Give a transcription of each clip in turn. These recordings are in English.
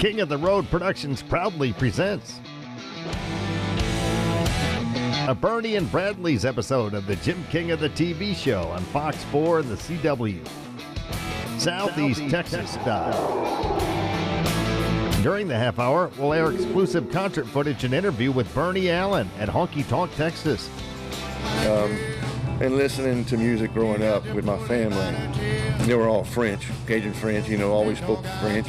King of the Road Productions proudly presents a Bernie and Bradley's episode of the Jim King of the TV show on Fox 4 and the CW. Southeast Texas style. During the half hour, we'll air exclusive concert footage and interview with Bernie Allen at Honky Tonk Texas. And listening to music growing up with my family. They were all French, Cajun French, always spoke French.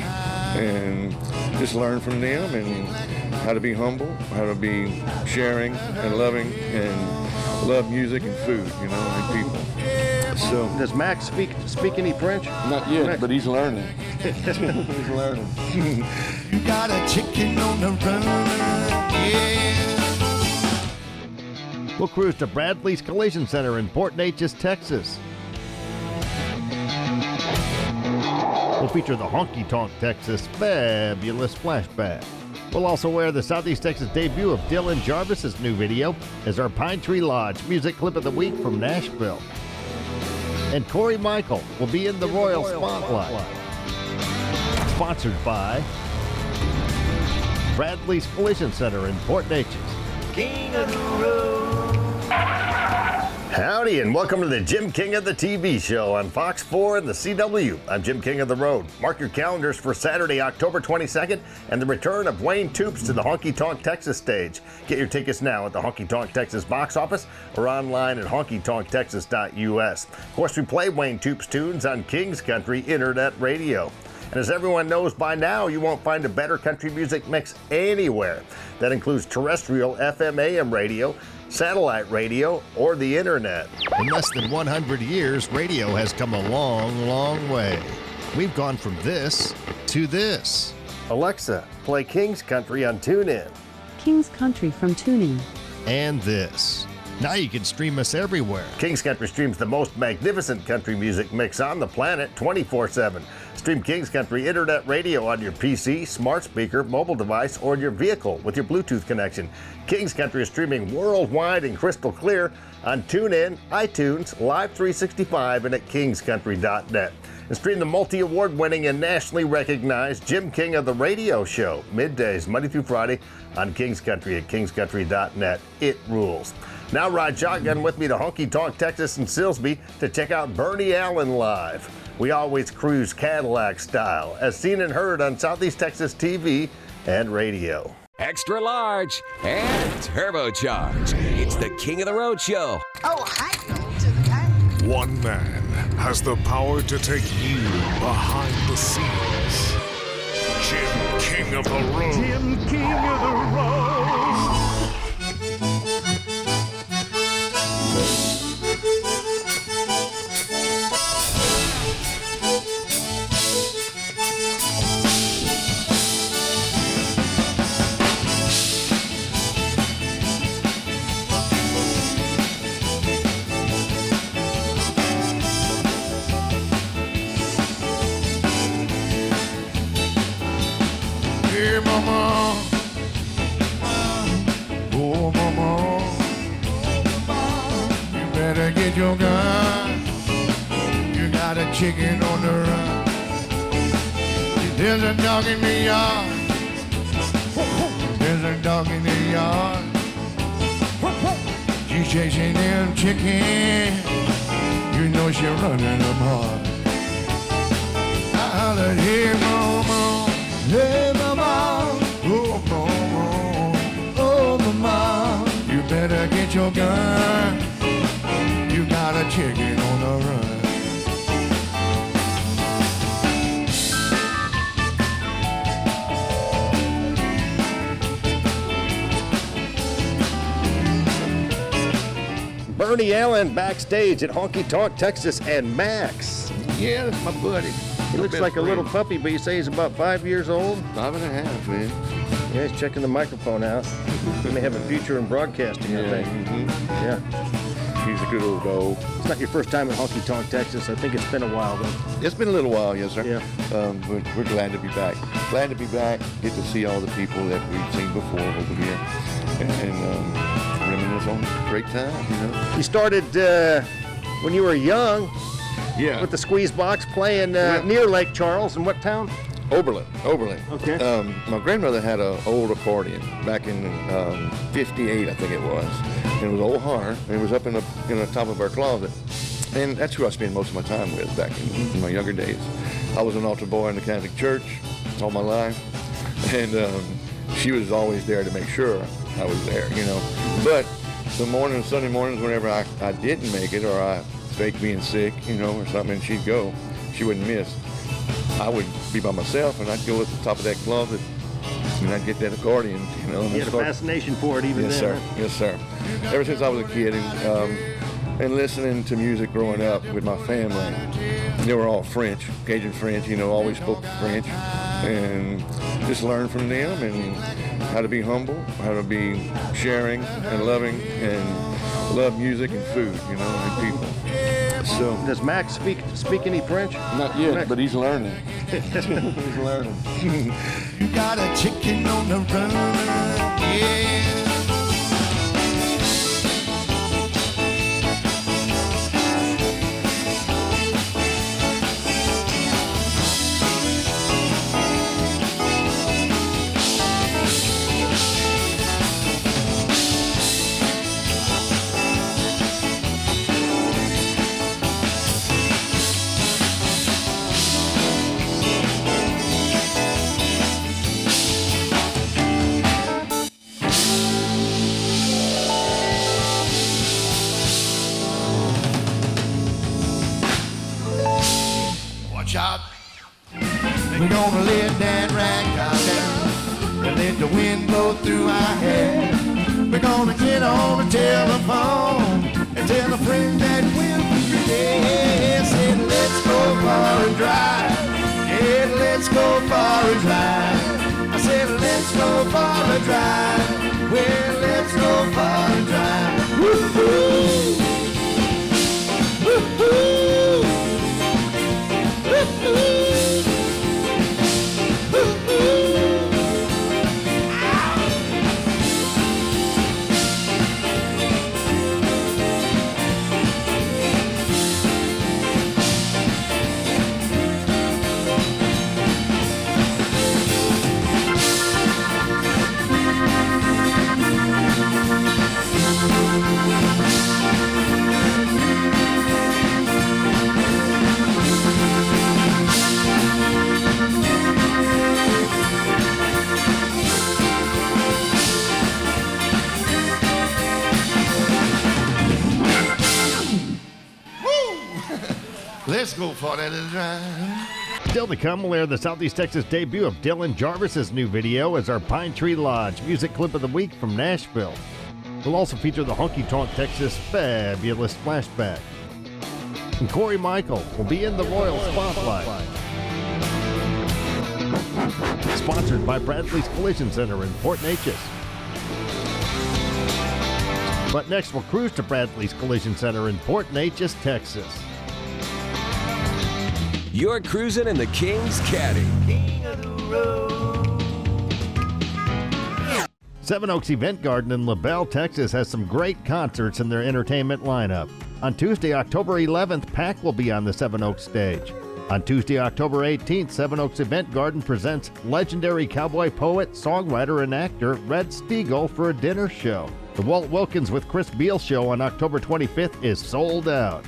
And just learn from them and how to be humble, how to be sharing and loving and love music and food, and people. So does Max speak any French? Not yet, but he's learning. He's learning. You got a chicken on the run, yeah. We'll cruise to Bradley's Collision Center in Port Neches, Texas. We'll feature the Honky Tonk Texas fabulous flashback. We'll also air the Southeast Texas debut of Dylan Jarvis's new video as our Pine Tree Lodge music clip of the week from Nashville. And Corey Michael will be in the Royal Spotlight. Sponsored by Bradley's Collision Center in Port Neches. King of the road. Howdy, and welcome to the Jim King of the TV show on Fox 4 and the CW. I'm Jim King of the Road. Mark your calendars for Saturday, October 22nd, and the return of Wayne Toups to the Honky Tonk Texas stage. Get your tickets now at the Honky Tonk Texas box office or online at honkytonktexas.us. Of course, we play Wayne Toups tunes on King's Country Internet Radio. And as everyone knows by now, you won't find a better country music mix anywhere. That includes terrestrial FM AM radio, satellite radio, or the internet. In less than 100 years, radio has come a long, long way. We've gone from this to this. Alexa, play King's Country on TuneIn. King's Country from TuneIn. And this. Now you can stream us everywhere. King's Country streams the most magnificent country music mix on the planet 24/7. Stream King's Country Internet Radio on your PC, smart speaker, mobile device, or your vehicle with your Bluetooth connection. King's Country is streaming worldwide and crystal clear on TuneIn, iTunes, Live 365, and at kingscountry.net. And stream the multi-award-winning and nationally recognized Jim King of the Radio show, middays, Monday through Friday, on King's Country at kingscountry.net. It rules. Now ride shotgun with me to Honky Tonk, Texas and Silsbee to check out Bernie Allen live. We always cruise Cadillac style, as seen and heard on Southeast Texas TV and radio. Extra large and turbocharged. It's the King of the Road show. Oh, hi, to the guy. One man has the power to take you behind the scenes. Jim King of the Road. Jim King of the road. Hey, mama. Oh, mama. You better get your gun. You got a chicken on the run. There's a dog in the yard. There's a dog in the yard. She's chasing them chickens. You know she's running them hard. I hollered, hey, mama. Hey, mama, oh, mama, oh, mama, you better get your gun. You got a chicken on the run. Bernie Allen backstage at Honky Tonk, Texas, and Max. Yeah, that's my buddy. He looks like a little puppy, but you say he's about 5 years old? 5.5, man. Yeah, he's checking the microphone out. He may have a future in broadcasting, I think. Yeah. He's a good old dog. It's not your first time in Honky Tonk, Texas. I think it's been a while, though. It's been a little while, yes, sir. Yeah. We're glad to be back. Glad to be back. Get to see all the people that we've seen before over here. And reminisce on a great time, You started when you were young Yeah. with the squeeze box playing near Lake Charles. In what town? Oberlin. Okay. My grandmother had an old accordion back in 58, I think it was. And it was old Hunter, and it was up in the top of our closet. And that's who I spent most of my time with back in my younger days. I was an altar boy in the Catholic Church all my life, and she was always there to make sure I was there, you know. But the mornings, Sunday mornings, whenever I didn't make it, or I faked being sick, you know, or something, and she'd go, she wouldn't miss. I would be by myself, and I'd go at the top of that closet, and I'd get that accordion, you know. You had a fascination for it even yes, then. Sir. Yes, sir. Ever since I was a kid, and listening to music growing up with my family, they were all French, Cajun French, you know, always spoke French, and just learned from them and how to be humble, how to be sharing and loving, and love music and food, you know, and people. So Does Max speak any French? not yet, but he's learning. He's learning. You got a chicken on the run, yeah. Watch out. We're gonna let that rag down and let the wind blow through our hair. We're gonna get on the telephone and tell a friend that we'll be there. Said let's go for a drive. Yeah, let's go for a drive. I said let's go for a drive. Well, let's go for a drive. Woo-hoo! Woo-hoo! Let's go for that drive. Still to come, we'll air the Southeast Texas debut of Dylan Jarvis's new video as our Pine Tree Lodge music clip of the week from Nashville. We'll also feature the Honky Tonk Texas Fabulous Flashback. And Corey Michael will be in the Royal Spotlight. Sponsored by Bradley's Collision Center in Port Neches. But next, we'll cruise to Bradley's Collision Center in Port Neches, Texas. You're cruising in the King's Caddy. Seven Oaks Event Garden in LaBelle, Texas has some great concerts in their entertainment lineup. On Tuesday, October 11th, Pack will be on the Seven Oaks stage. On Tuesday, October 18th, Seven Oaks Event Garden presents legendary cowboy poet, songwriter, and actor Red Steagall for a dinner show. The Walt Wilkins with Chris Beal show on October 25th is sold out.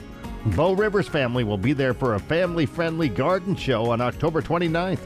Bo Rivers family will be there for a family-friendly garden show on October 29th.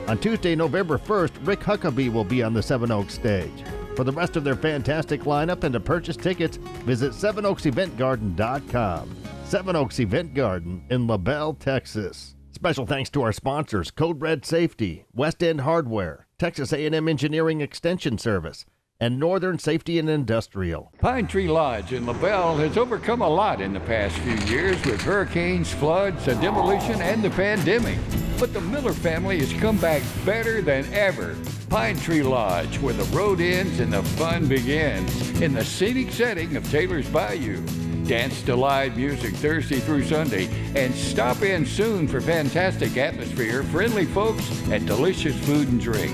On Tuesday, November 1st, Rick Huckabee will be on the Seven Oaks stage. For the rest of their fantastic lineup and to purchase tickets, visit sevenoakseventgarden.com. Seven Oaks Event Garden in LaBelle, Texas. Special thanks to our sponsors, Code Red Safety, West End Hardware, Texas A&M Engineering Extension Service, and Northern Safety and Industrial. Pine Tree Lodge in LaBelle has overcome a lot in the past few years with hurricanes, floods, a demolition, and the pandemic. But the Miller family has come back better than ever. Pine Tree Lodge, where the road ends and the fun begins, in the scenic setting of Taylor's Bayou. Dance to live music Thursday through Sunday, and stop in soon for fantastic atmosphere, friendly folks, and delicious food and drink.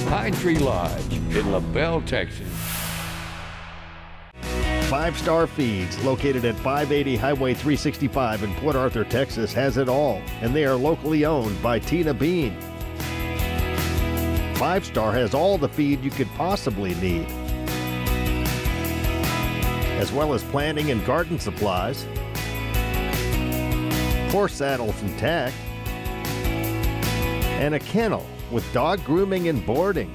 Pine Tree Lodge in LaBelle, Texas. 5 Star Feeds, located at 580 Highway 365 in Port Arthur, Texas, has it all, and they are locally owned by Tina Bean. Five Star has all the feed you could possibly need, as well as planting and garden supplies, horse saddles and tack, and a kennel with dog grooming and boarding.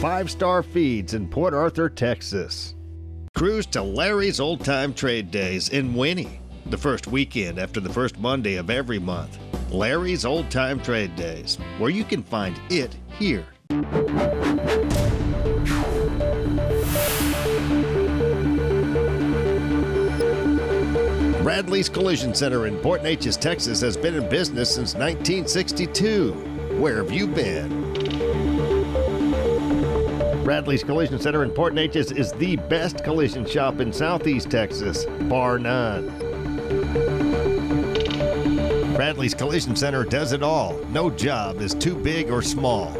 Five Star Feeds in Port Arthur, Texas. Cruise to Larry's Old Time Trade Days in Winnie, the first weekend after the first Monday of every month. Larry's Old Time Trade Days, where you can find it here. Bradley's Collision Center in Port Neches, Texas has been in business since 1962. Where have you been? Bradley's Collision Center in Port Neches is the best collision shop in Southeast Texas, bar none. Bradley's Collision Center does it all. No job is too big or small.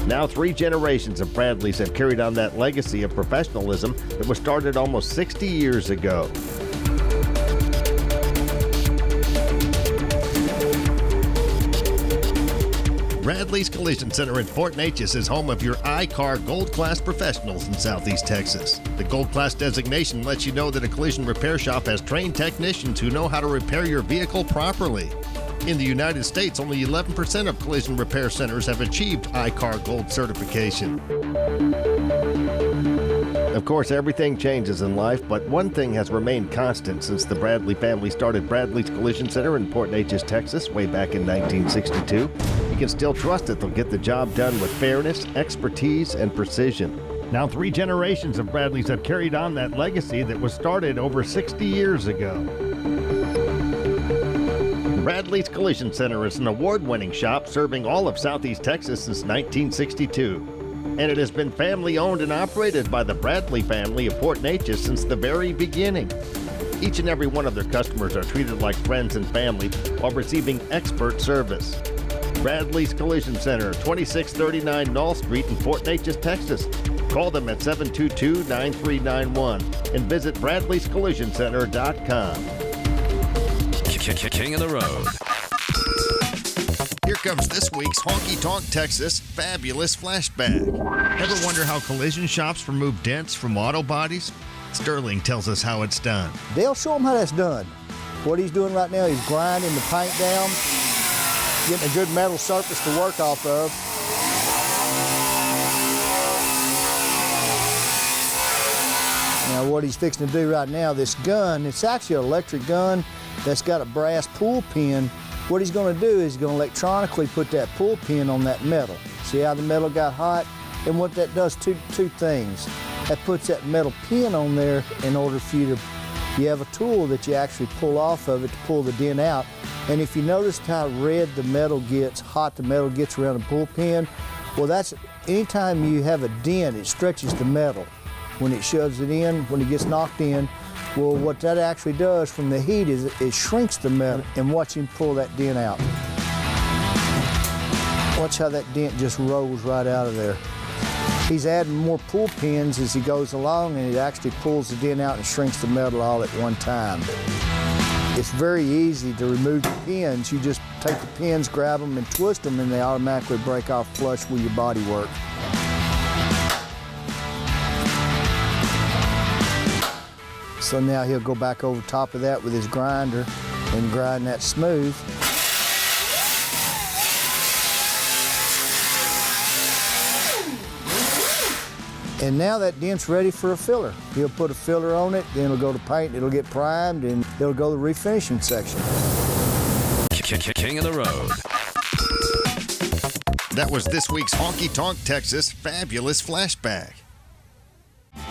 Now 3 generations of Bradleys have carried on that legacy of professionalism that was started almost 60 years ago. Bradley's Collision Center in Port Neches is home of your iCar Gold Class professionals in Southeast Texas. The Gold Class designation lets you know that a collision repair shop has trained technicians who know how to repair your vehicle properly. In the United States, only 11% of collision repair centers have achieved iCar Gold certification. Of course, everything changes in life, but one thing has remained constant since the Bradley family started Bradley's Collision Center in Port Neches, Texas, way back in 1962. You can still trust that they'll get the job done with fairness, expertise, and precision. Now 3 generations of Bradleys have carried on that legacy that was started over 60 years ago. Bradley's Collision Center is an award-winning shop serving all of Southeast Texas since 1962. And it has been family-owned and operated by the Bradley family of Port Neches since the very beginning. Each and every one of their customers are treated like friends and family while receiving expert service. Bradley's Collision Center, 2639 Knoll Street in Port Neches, Texas. Call them at 722-9391 and visit bradleyscollisioncenter.com. King of the Road. Here comes this week's Honky Tonk Texas Fabulous Flashback. Ever wonder how collision shops remove dents from auto bodies? Sterling tells us how it's done. They'll show them how that's done. What he's doing right now, he's grinding the paint down, getting a good metal surface to work off of. Now what he's fixing to do right now, this gun, it's actually an electric gun that's got a brass pull pin. What he's going to do is he's going to electronically put that pull pin on that metal. See how the metal got hot? And what that does, two things. That puts that metal pin on there in order for you have a tool that you actually pull off of it to pull the dent out. And if you noticed how red the metal gets, hot the metal gets around the pull pin, well that's, anytime you have a dent, it stretches the metal. When it shoves it in, when it gets knocked in, well, what that actually does from the heat is it shrinks the metal, and watch him pull that dent out. Watch how that dent just rolls right out of there. He's adding more pull pins as he goes along, and it actually pulls the dent out and shrinks the metal all at one time. It's very easy to remove the pins. You just take the pins, grab them, and twist them, and they automatically break off flush with your bodywork. So now he'll go back over top of that with his grinder and grind that smooth. And now that dent's ready for a filler. He'll put a filler on it, then it'll go to paint, it'll get primed, and it'll go to the refinishing section. King of the Road. That was this week's Honky Tonk Texas Fabulous Flashback.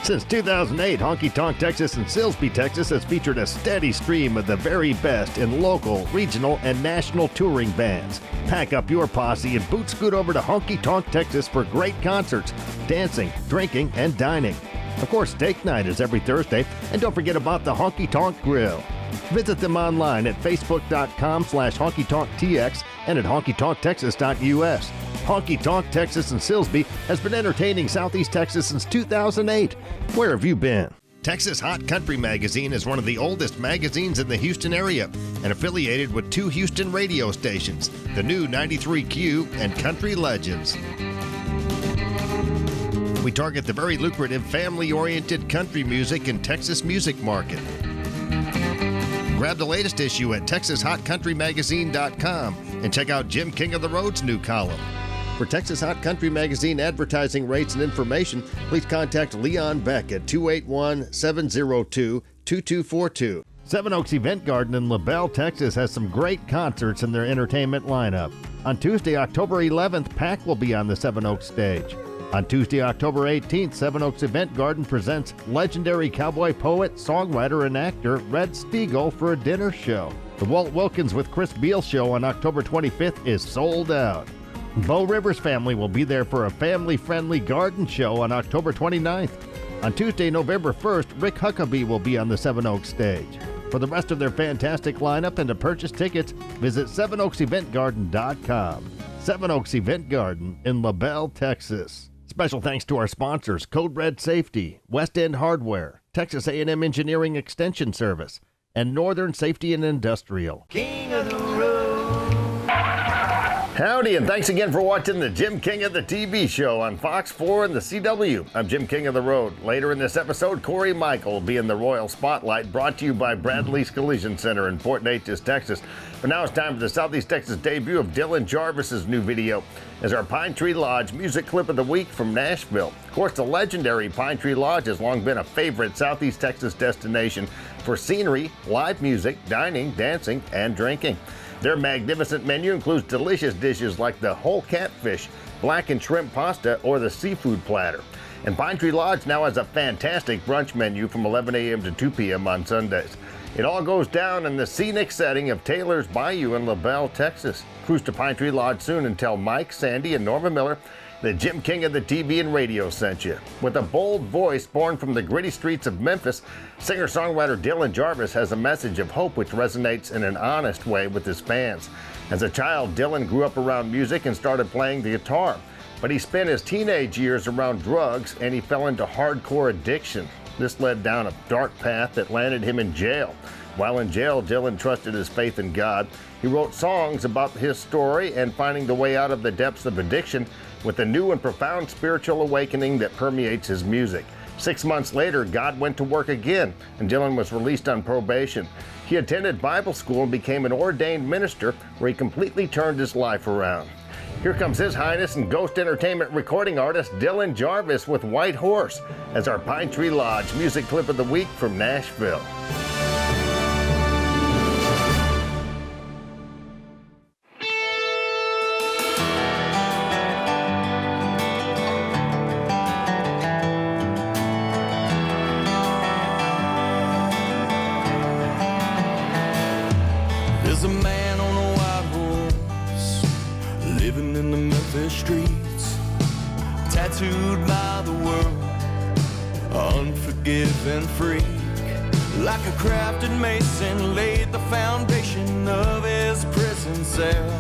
Since 2008, Honky Tonk Texas in Silsbee, Texas has featured a steady stream of the very best in local, regional, and national touring bands. Pack up your posse and boot scoot over to Honky Tonk Texas for great concerts, dancing, drinking, and dining. Of course, steak night is every Thursday, and don't forget about the Honky Tonk Grill. Visit them online at facebook.com/honkytonktx and at honkytonktexas.us. Honky Tonk Texas in Silsbee has been entertaining Southeast Texas since 2008. Where have you been? Texas Hot Country Magazine is one of the oldest magazines in the Houston area and affiliated with 2 Houston radio stations, the new 93Q and Country Legends. We target the very lucrative family-oriented country music and Texas music market. Grab the latest issue at TexasHotCountryMagazine.com and check out Jim King of the Road's new column. For Texas Hot Country Magazine advertising rates and information, please contact Leon Beck at 281-702-2242. Seven Oaks Event Garden in LaBelle, Texas has some great concerts in their entertainment lineup. On Tuesday, October 11th, Pack will be on the Seven Oaks stage. On Tuesday, October 18th, Seven Oaks Event Garden presents legendary cowboy poet, songwriter, and actor Red Steagall for a dinner show. The Walt Wilkins with Chris Beal show on October 25th is sold out. Bo Rivers family will be there for a family-friendly garden show on October 29th. On Tuesday, November 1st, Rick Huckabee will be on the Seven Oaks stage. For the rest of their fantastic lineup and to purchase tickets, visit sevenoakseventgarden.com. Seven Oaks Event Garden in LaBelle, Texas. Special thanks to our sponsors, Code Red Safety, West End Hardware, Texas A&M Engineering Extension Service, and Northern Safety and Industrial. King of the road. Howdy, and thanks again for watching the Jim King of the TV show on Fox 4 and the CW. I'm Jim King of the Road. Later in this episode, Corey Michael will be in the Royal Spotlight, brought to you by Bradley's Collision Center in Fort Neches, Texas. But now it's time for the Southeast Texas debut of Dylan Jarvis's new video as our Pine Tree Lodge music clip of the week from Nashville. Of course, the legendary Pine Tree Lodge has long been a favorite Southeast Texas destination for scenery, live music, dining, dancing, and drinking. Their magnificent menu includes delicious dishes like the whole catfish, blackened shrimp pasta, or the seafood platter. And Pine Tree Lodge now has a fantastic brunch menu from 11 a.m. to 2 p.m. on Sundays. It all goes down in the scenic setting of Taylor's Bayou in LaBelle, Texas. Cruise to Pine Tree Lodge soon and tell Mike, Sandy, and Norma Miller that Jim King of the TV and radio sent you. With a bold voice born from the gritty streets of Memphis, singer-songwriter Dylan Jarvis has a message of hope which resonates in an honest way with his fans. As a child, Dylan grew up around music and started playing the guitar. But he spent his teenage years around drugs and he fell into hardcore addiction. This led down a dark path that landed him in jail. While in jail, Dylan trusted his faith in God. He wrote songs about his story and finding the way out of the depths of addiction with a new and profound spiritual awakening that permeates his music. 6 months later, God went to work again, and Dylan was released on probation. He attended Bible school and became an ordained minister where he completely turned his life around. Here comes His Highness and Ghost Entertainment recording artist Dylan Jarvis with White Horse as our Pine Tree Lodge music clip of the week from Nashville. There's a man on a white horse living in the Memphis streets, tattooed by the world, unforgiving freak. Like a crafted mason, laid the foundation of his prison cell.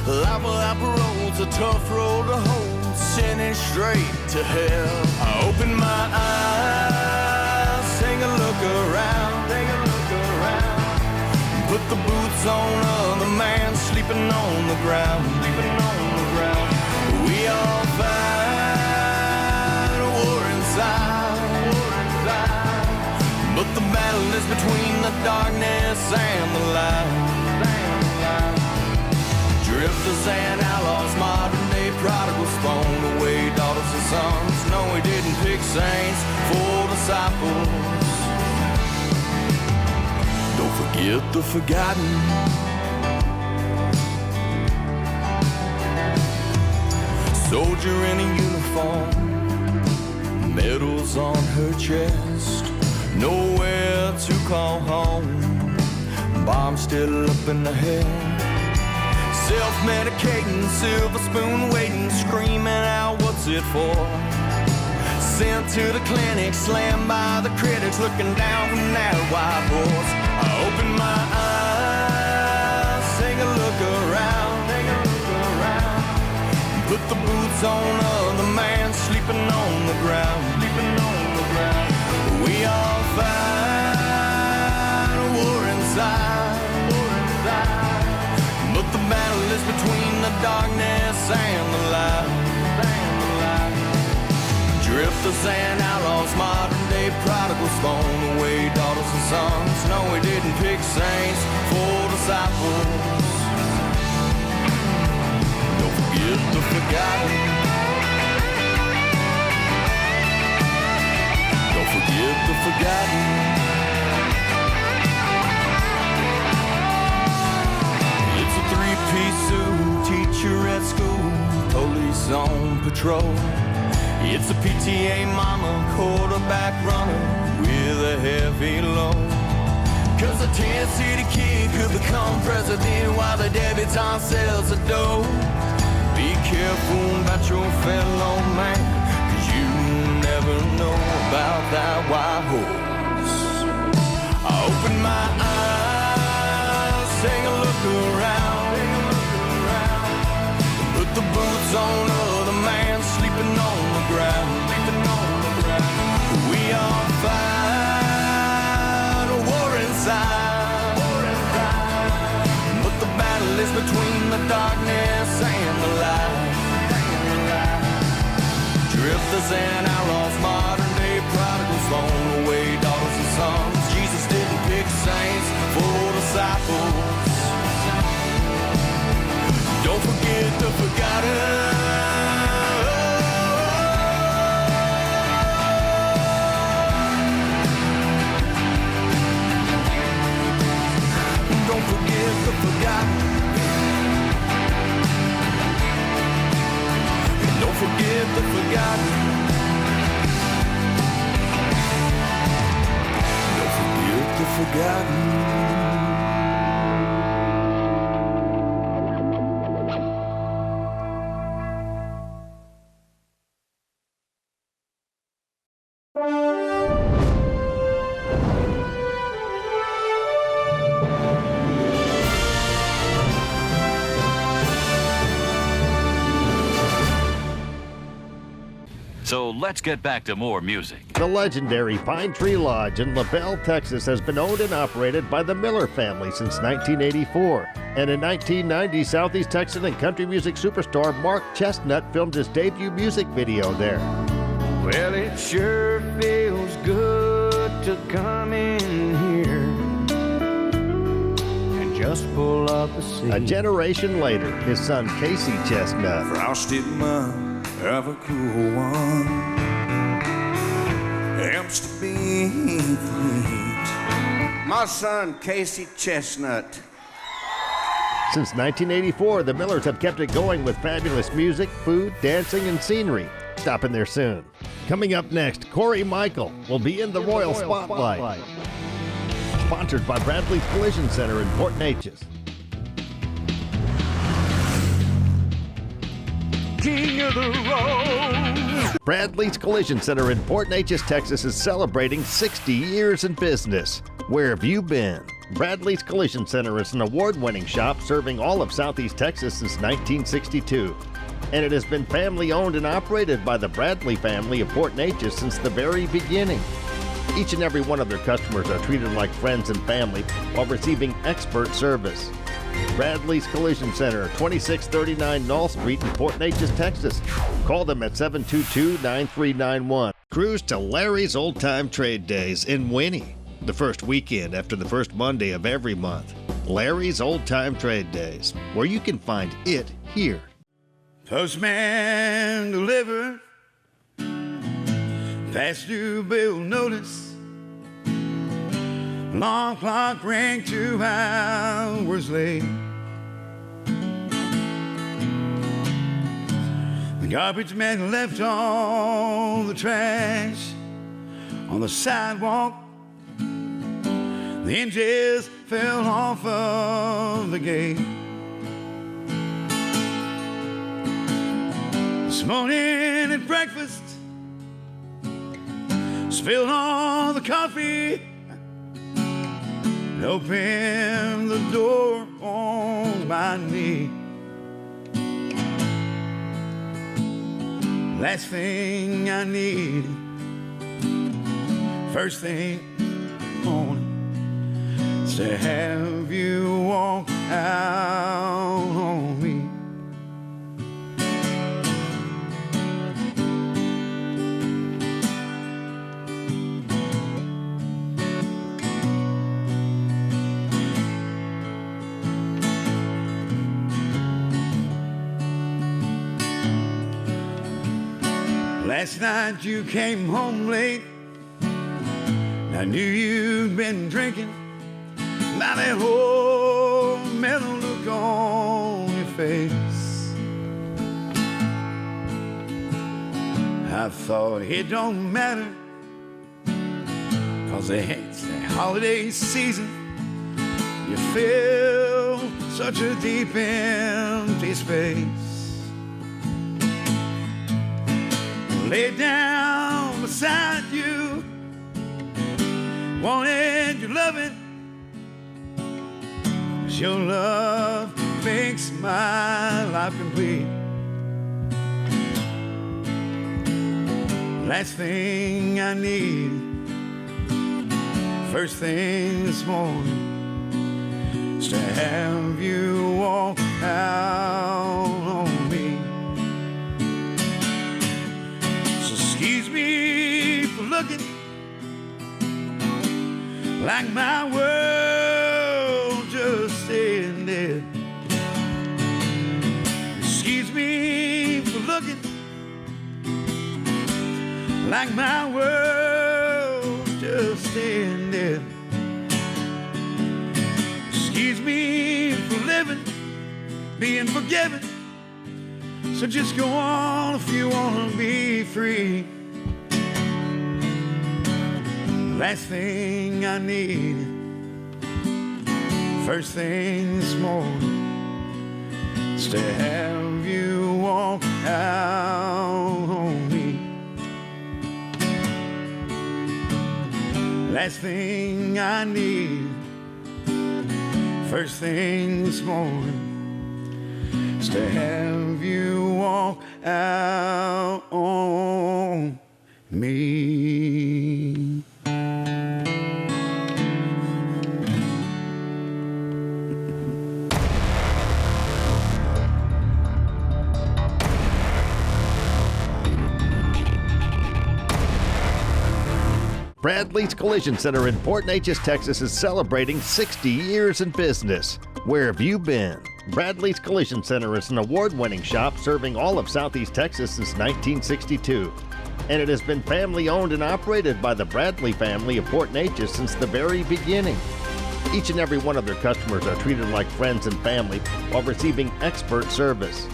Life without parole's a tough road to hold, sending straight to hell. I open my eyes, take a look around, take a look around. Put the boots on of the man sleeping on the ground, sleeping on the ground. We all fight a war inside, but the battle is between the darkness and the light. Drifters and outlaws, modern day prodigals, thrown away daughters and sons. No, we didn't pick saints for disciples. Don't forget the forgotten. Soldier in a uniform, medals on her chest, nowhere to call home, bomb still up in the head. Self-medicating, silver spoon waiting, screaming out what's it for. Sent to the clinic, slammed by the critics, looking down from that white horse. I open my eyes, take a look around, take a look around. Put the boots on of the man sleeping on the ground, sleeping on the ground. We darkness and the light. Drifters and outlaws, modern day prodigals, thrown away daughters and sons. No, we didn't pick saints for disciples. Don't forget the forgotten. Don't forget the forgotten. It's a three-piece suit, teacher at school, police on patrol. It's a PTA mama, quarterback runner with a heavy load. 'Cause a 10-city kid could become president while the debutante sells a dough. Be careful about your fellow man, 'cause you never know about that wild horse. I open my eyes, take a look around. Put the boots on other man sleeping on the ground. We all fight a war inside, but the battle is between the darkness and the light. Drifters and outlaws, modern day prodigals, thrown away daughters and sons. Jesus didn't pick saints for disciples. Don't forget the forgotten. Don't forget the forgotten. Don't forget the forgotten. Don't forget the forgotten. So let's get back to more music. The legendary Pine Tree Lodge in LaBelle, Texas has been owned and operated by the Miller family since 1984. And in 1990, Southeast Texan and country music superstar Mark Chestnut filmed his debut music video there. Well, it sure feels good to come in here and just pull up a seat. A generation later, his son Casey Chestnut. Frosted mug of a cool one helps to beneath the heat. My son Casey Chestnut. Since 1984, the Millers have kept it going with fabulous music, food, dancing, and scenery. Stopping there soon. Coming up next, Corey Michael will be in the Royal Spotlight. Sponsored by Bradley's Collision Center in Port Neches. King of the road. Bradley's Collision Center in Port Neches, Texas is celebrating 60 years in business. Where have you been? Bradley's Collision Center is an award-winning shop serving all of Southeast Texas since 1962. And it has been family-owned and operated by the Bradley family of Port Neches since the very beginning. Each and every one of their customers are treated like friends and family while receiving expert service. Bradley's Collision Center, 2639 Knoll Street in Port Neches, Texas. Call them at 722-9391. Cruise to Larry's Old Time Trade Days in Winnie, the first weekend after the first Monday of every month. Larry's Old Time Trade Days, where you can find it here. Postman delivered, past due bill notice. Long clock rang 2 hours late. The garbage man left all the trash on the sidewalk. The hinges fell off of the gate. This morning at breakfast, spilled all the coffee. Open the door on my knee. Last thing I need, first thing morning, is to have you walk out on me. Last night you came home late. I knew you'd been drinking. Now that whole mellow look on your face. I thought it don't matter, 'cause it's the holiday season. You fill such a deep empty space. Lay down beside you, wanted your loving. Your love makes my life complete. Last thing I need, first thing this morning, is to have you walk out on me. So excuse me for looking like my world just ended. Excuse me for looking like my world just ended. Excuse me for living, being forgiven. So just go on if you want to be free. Last thing I need, first thing this morning, is to have you walk out on me. Last thing I need, first thing this morning, is to have you walk out on me. Bradley's Collision Center in Port Neches, Texas is celebrating 60 years in business. Where have you been? Bradley's Collision Center is an award-winning shop serving all of Southeast Texas since 1962. And it has been family-owned and operated by the Bradley family of Port Neches since the very beginning. Each and every one of their customers are treated like friends and family while receiving expert service.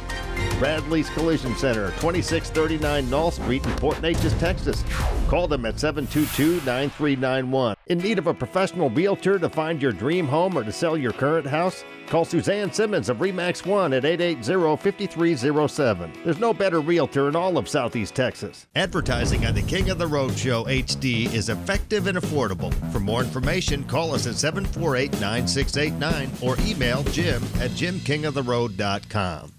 Bradley's Collision Center, 2639 Knoll Street in Port Neches, Texas. Call them at 722-9391. In need of a professional realtor to find your dream home or to sell your current house? Call Suzanne Simmons of RE/MAX One at 880-5307. There's no better realtor in all of Southeast Texas. Advertising on the King of the Road Show HD is effective and affordable. For more information, call us at 748-9689 or email Jim at jimkingoftheroad.com.